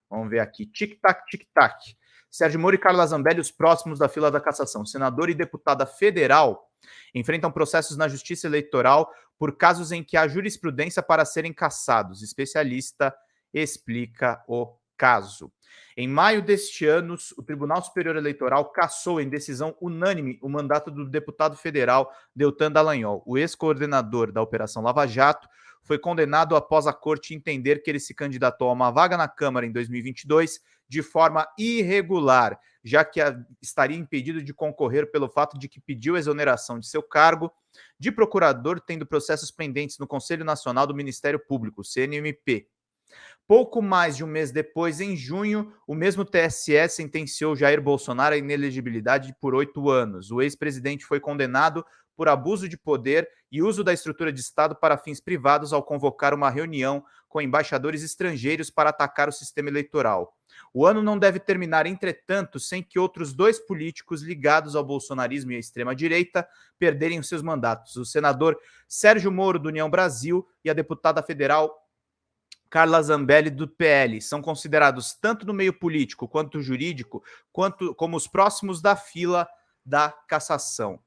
Vamos ver aqui. Tic-tac, tic-tac. Sérgio Moro e Carla Zambelli, os próximos da fila da cassação. Senador e deputada federal enfrentam processos na Justiça Eleitoral por casos em que há jurisprudência para serem cassados. Especialista explica o caso. Em maio deste ano, o Tribunal Superior Eleitoral cassou em decisão unânime o mandato do deputado federal Deltan Dallagnol. O ex-coordenador da Operação Lava Jato foi condenado após a corte entender que ele se candidatou a uma vaga na Câmara em 2022 de forma irregular, já que estaria impedido de concorrer pelo fato de que pediu exoneração de seu cargo de procurador, tendo processos pendentes no Conselho Nacional do Ministério Público, CNMP. Pouco mais de um mês depois, em junho, o mesmo TSE sentenciou Jair Bolsonaro à inelegibilidade por 8 anos. O ex-presidente foi condenado por abuso de poder e uso da estrutura de Estado para fins privados ao convocar uma reunião com embaixadores estrangeiros para atacar o sistema eleitoral. O ano não deve terminar, entretanto, sem que outros 2 políticos ligados ao bolsonarismo e à extrema-direita perderem os seus mandatos. O senador Sérgio Moro, do União Brasil, e a deputada federal Carla Zambelli, do PL, são considerados tanto no meio político quanto jurídico, como os próximos da fila da cassação.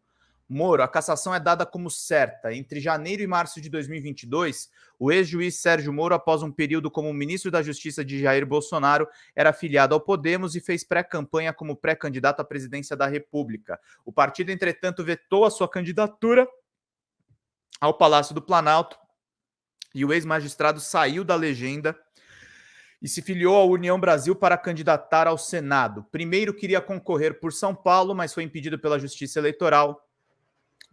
Moro, a cassação é dada como certa. Entre janeiro e março de 2022, o ex-juiz Sérgio Moro, após um período como ministro da Justiça de Jair Bolsonaro, era afiliado ao Podemos e fez pré-campanha como pré-candidato à presidência da República. O partido, entretanto, vetou a sua candidatura ao Palácio do Planalto e o ex-magistrado saiu da legenda e se filiou à União Brasil para candidatar ao Senado. Primeiro queria concorrer por São Paulo, mas foi impedido pela Justiça Eleitoral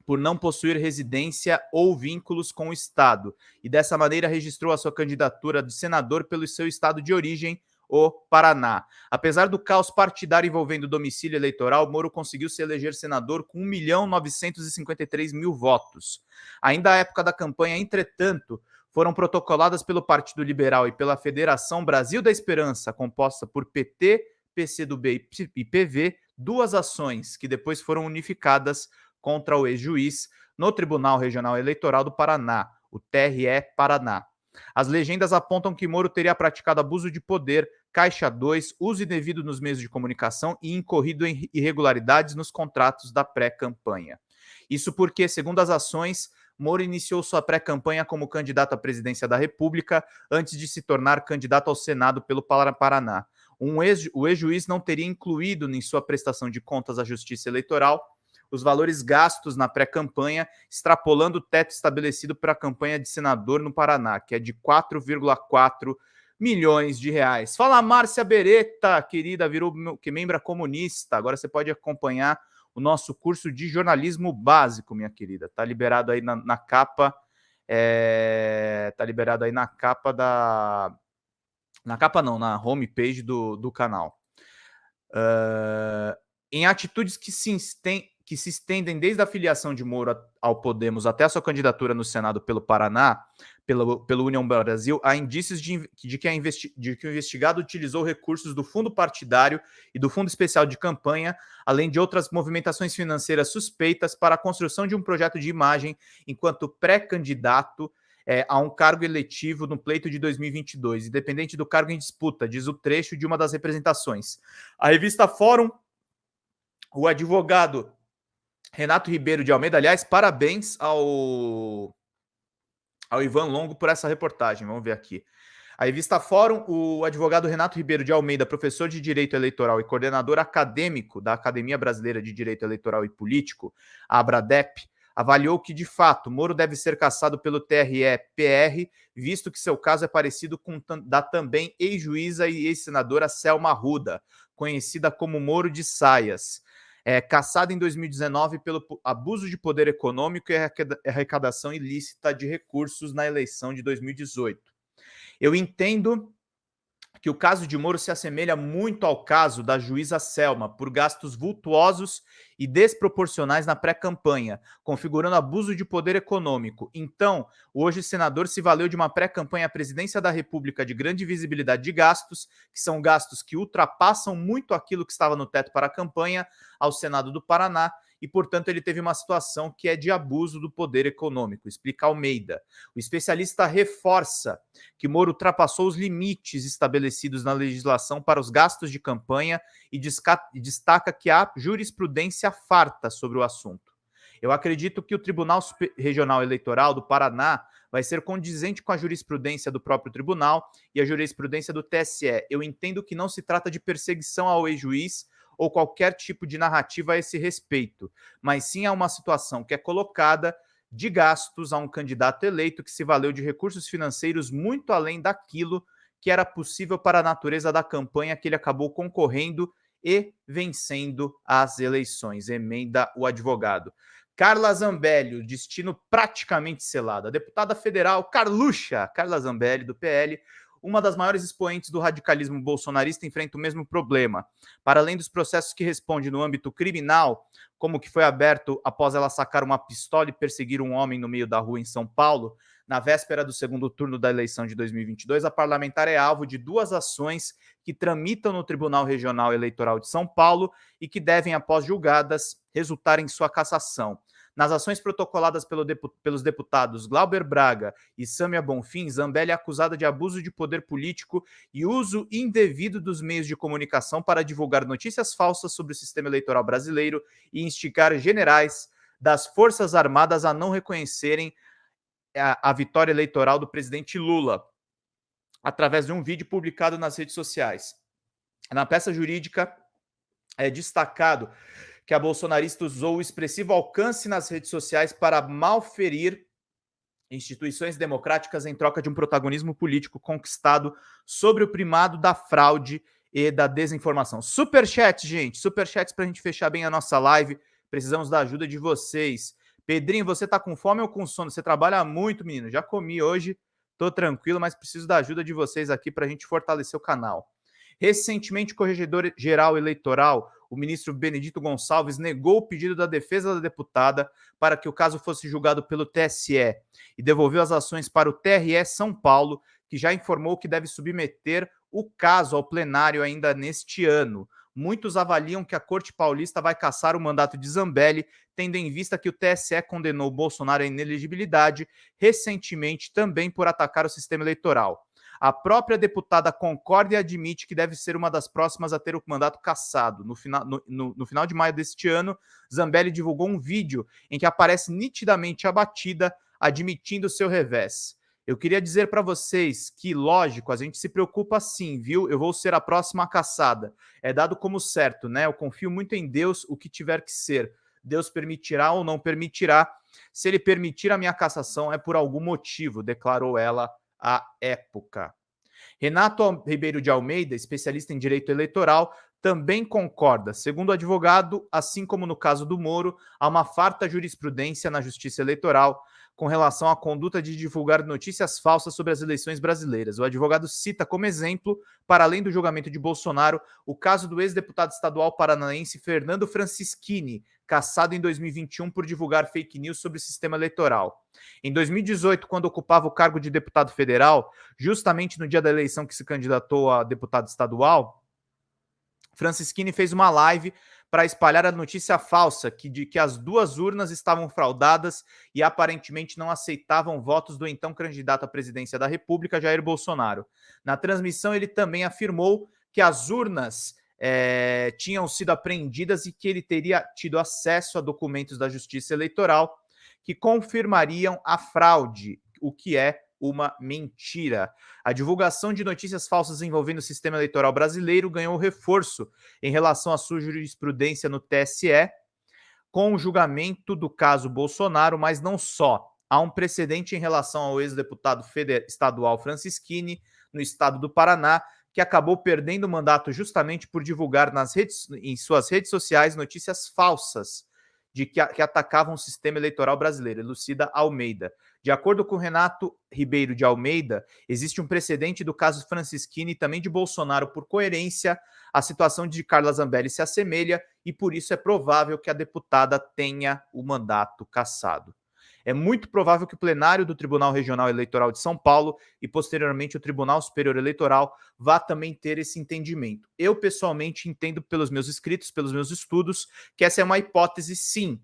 por não possuir residência ou vínculos com o Estado, e dessa maneira registrou a sua candidatura de senador pelo seu estado de origem, o Paraná. Apesar do caos partidário envolvendo o domicílio eleitoral, Moro conseguiu se eleger senador com 1.953.000 votos. Ainda à época da campanha, entretanto, foram protocoladas pelo Partido Liberal e pela Federação Brasil da Esperança, composta por PT, PCdoB e PV, 2 ações que depois foram unificadas contra o ex-juiz no Tribunal Regional Eleitoral do Paraná, o TRE Paraná. As legendas apontam que Moro teria praticado abuso de poder, caixa 2, uso indevido nos meios de comunicação e incorrido em irregularidades nos contratos da pré-campanha. Isso porque, segundo as ações, Moro iniciou sua pré-campanha como candidato à presidência da República antes de se tornar candidato ao Senado pelo Paraná. O ex-juiz não teria incluído em sua prestação de contas à Justiça Eleitoral os valores gastos na pré-campanha, extrapolando o teto estabelecido para a campanha de senador no Paraná, que é de 4,4 milhões de reais. Fala, Márcia Beretta, querida, virou que membra comunista. Agora você pode acompanhar o nosso curso de jornalismo básico, minha querida. Tá liberado aí na capa. Tá liberado aí na capa da. Na capa não, na homepage do canal. Em atitudes que se estendem desde a filiação de Moro ao Podemos até a sua candidatura no Senado pelo Paraná, pelo União Brasil, há indícios de que o investigado utilizou recursos do fundo partidário e do fundo especial de campanha, além de outras movimentações financeiras suspeitas para a construção de um projeto de imagem enquanto pré-candidato a um cargo eletivo no pleito de 2022, independente do cargo em disputa, diz o trecho de uma das representações. A revista Fórum, o advogado Renato Ribeiro de Almeida, aliás, parabéns ao Ivan Longo por essa reportagem, vamos ver aqui. A revista Fórum, o advogado Renato Ribeiro de Almeida, professor de Direito Eleitoral e coordenador acadêmico da Academia Brasileira de Direito Eleitoral e Político, a ABRADEP, avaliou que, de fato, Moro deve ser cassado pelo TRE-PR, visto que seu caso é parecido com da também ex-juíza e ex-senadora Selma Arruda, conhecida como Moro de Saias, cassada em 2019 pelo abuso de poder econômico e arrecadação ilícita de recursos na eleição de 2018. Eu entendo que o caso de Moro se assemelha muito ao caso da juíza Selma, por gastos vultuosos e desproporcionais na pré-campanha, configurando abuso de poder econômico. Então, hoje o senador se valeu de uma pré-campanha à presidência da República de grande visibilidade de gastos, que são gastos que ultrapassam muito aquilo que estava no teto para a campanha, ao Senado do Paraná, e, portanto, ele teve uma situação que é de abuso do poder econômico, explica Almeida. O especialista reforça que Moro ultrapassou os limites estabelecidos na legislação para os gastos de campanha e destaca que há jurisprudência farta sobre o assunto. Eu acredito que o Tribunal Regional Eleitoral do Paraná vai ser condizente com a jurisprudência do próprio tribunal e a jurisprudência do TSE. Eu entendo que não se trata de perseguição ao ex-juiz ou qualquer tipo de narrativa a esse respeito, mas sim a uma situação que é colocada de gastos a um candidato eleito que se valeu de recursos financeiros muito além daquilo que era possível para a natureza da campanha que ele acabou concorrendo e vencendo as eleições, emenda o advogado. Carla Zambelli, destino praticamente selado. A deputada federal Carla Zambelli, do PL, uma das maiores expoentes do radicalismo bolsonarista, enfrenta o mesmo problema. Para além dos processos que responde no âmbito criminal, como o que foi aberto após ela sacar uma pistola e perseguir um homem no meio da rua em São Paulo, na véspera do segundo turno da eleição de 2022, a parlamentar é alvo de 2 ações que tramitam no Tribunal Regional Eleitoral de São Paulo e que devem, após julgadas, resultar em sua cassação. Nas ações protocoladas pelos deputados Glauber Braga e Sâmia Bonfim, Zambelli é acusada de abuso de poder político e uso indevido dos meios de comunicação para divulgar notícias falsas sobre o sistema eleitoral brasileiro e instigar generais das Forças Armadas a não reconhecerem a vitória eleitoral do presidente Lula, através de um vídeo publicado nas redes sociais. Na peça jurídica é destacado que a bolsonarista usou o expressivo alcance nas redes sociais para malferir instituições democráticas em troca de um protagonismo político conquistado sobre o primado da fraude e da desinformação. Superchat, gente, superchats para a gente fechar bem a nossa live. Precisamos da ajuda de vocês. Pedrinho, você tá com fome ou com sono? Você trabalha muito, menino. Já comi hoje, tô tranquilo, mas preciso da ajuda de vocês aqui para a gente fortalecer o canal. Recentemente, o Corregedor-Geral Eleitoral, o ministro Benedito Gonçalves, negou o pedido da defesa da deputada para que o caso fosse julgado pelo TSE e devolveu as ações para o TRE São Paulo, que já informou que deve submeter o caso ao plenário ainda neste ano. Muitos avaliam que a Corte Paulista vai cassar o mandato de Zambelli, tendo em vista que o TSE condenou Bolsonaro à inelegibilidade recentemente também por atacar o sistema eleitoral. A própria deputada concorda e admite que deve ser uma das próximas a ter o mandato cassado. No final de maio deste ano, Zambelli divulgou um vídeo em que aparece nitidamente abatida, admitindo seu revés. Eu queria dizer para vocês que, lógico, a gente se preocupa sim, viu? Eu vou ser a próxima cassada. É dado como certo, né? Eu confio muito em Deus, o que tiver que ser. Deus permitirá ou não permitirá. Se ele permitir a minha cassação, é por algum motivo, declarou ela à época. Renato Ribeiro de Almeida, especialista em direito eleitoral, também concorda. Segundo o advogado, assim como no caso do Moro, há uma farta jurisprudência na Justiça Eleitoral com relação à conduta de divulgar notícias falsas sobre as eleições brasileiras. O advogado cita como exemplo, para além do julgamento de Bolsonaro, o caso do ex-deputado estadual paranaense Fernando Francischini, cassado em 2021 por divulgar fake news sobre o sistema eleitoral. Em 2018, quando ocupava o cargo de deputado federal, justamente no dia da eleição que se candidatou a deputado estadual, Francischini fez uma live para espalhar a notícia falsa de que as 2 urnas estavam fraudadas e aparentemente não aceitavam votos do então candidato à presidência da República, Jair Bolsonaro. Na transmissão, ele também afirmou que as urnas tinham sido apreendidas e que ele teria tido acesso a documentos da Justiça Eleitoral que confirmariam a fraude, o que é uma mentira. A divulgação de notícias falsas envolvendo o sistema eleitoral brasileiro ganhou reforço em relação à sua jurisprudência no TSE, com o julgamento do caso Bolsonaro, mas não só. Há um precedente em relação ao ex-deputado estadual Francischini, no estado do Paraná, que acabou perdendo o mandato justamente por divulgar em suas redes sociais notícias falsas que atacavam o sistema eleitoral brasileiro, elucida Almeida. De acordo com Renato Ribeiro de Almeida, existe um precedente do caso Francischini e também de Bolsonaro. Por coerência, a situação de Carla Zambelli se assemelha e por isso é provável que a deputada tenha o mandato cassado. É muito provável que o plenário do Tribunal Regional Eleitoral de São Paulo e, posteriormente, o Tribunal Superior Eleitoral vá também ter esse entendimento. Eu, pessoalmente, entendo pelos meus escritos, pelos meus estudos, que essa é uma hipótese, sim,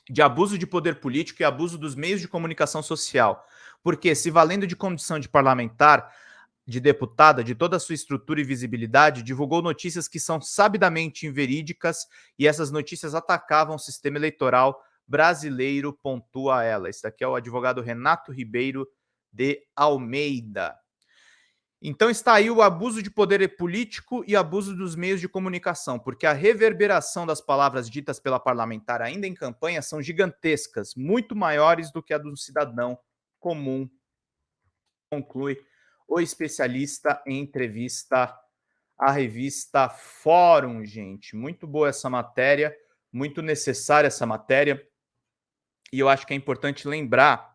de abuso de poder político e abuso dos meios de comunicação social. Porque, se valendo de condição de parlamentar, de deputada, de toda a sua estrutura e visibilidade, divulgou notícias que são sabidamente inverídicas e essas notícias atacavam o sistema eleitoral brasileiro, pontua ela. Esse daqui é o advogado Renato Ribeiro de Almeida. Então está aí o abuso de poder político e abuso dos meios de comunicação, porque a reverberação das palavras ditas pela parlamentar ainda em campanha são gigantescas, muito maiores do que a do cidadão comum, conclui o especialista em entrevista à revista Fórum, gente. Muito boa essa matéria, muito necessária essa matéria, e eu acho que é importante lembrar